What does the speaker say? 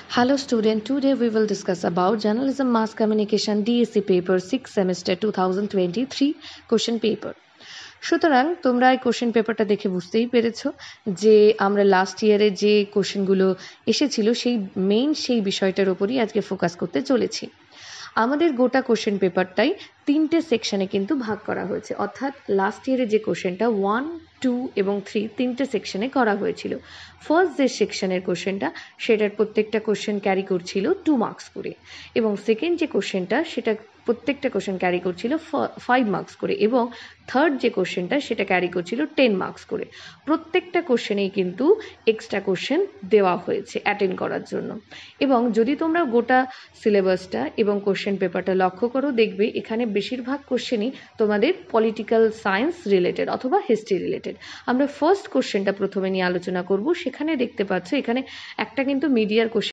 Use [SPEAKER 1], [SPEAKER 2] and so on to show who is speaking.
[SPEAKER 1] Hello student, today we will discuss about Journalism Mass Communication DSC paper 6 semester 2023 question paper. সুতরাং তোমরা এই question পেপারটা দেখে বুঝতেই পেরেছো যে আমরা লাস্ট ইয়ারে যে কোশ্চেনগুলো এসেছিল সেই বিষয়টার উপরই আজকে ফোকাস করতে চলেছি। আমাদের গোটা কোশ্চেন পেপারটাই 3টে সেকশনে কিন্তু ভাগ করা হয়েছে, অর্থাৎ লাস্ট ইয়ারে যে কোশ্চেনটা 1, 2 এবং 3 3টে সেকশনে করা হয়েছিল। ফার্স্ট যে সেকশনের কোশ্চেনটা সেটার প্রত্যেকটা কোশ্চেন ক্যারি করছিল 2 মার্কস করে, এবং সেকেন্ড যে কোশ্চেনটা সেটা প্রত্যেকটা কোশ্চেন ক্যারি করছিল 5 মার্কস করে, এবং থার্ড যে কোশ্চেনটা সেটা ক্যারি করছিল 10 মার্কস করে। প্রত্যেকটা কোশ্চেনেই কিন্তু এক্সট্রা কোশ্চেন দেওয়া হয়েছে অ্যাটেন্ড করার জন্য। এবং যদি তোমরা গোটা সিলেবাসটা এবং কোশ্চেন পেপারটা লক্ষ্য করো, দেখবে এখানে বেশিরভাগ কোশ্চেনই তোমাদের পলিটিক্যাল সায়েন্স রিলেটেড অথবা হিস্ট্রি রিলেটেড। আমরা ফার্স্ট কোশ্চেনটা প্রথমে নিয়ে আলোচনা করব। সেখানে দেখতে পাচ্ছ এখানে একটা কিন্তু মিডিয়ার কোশ্চেন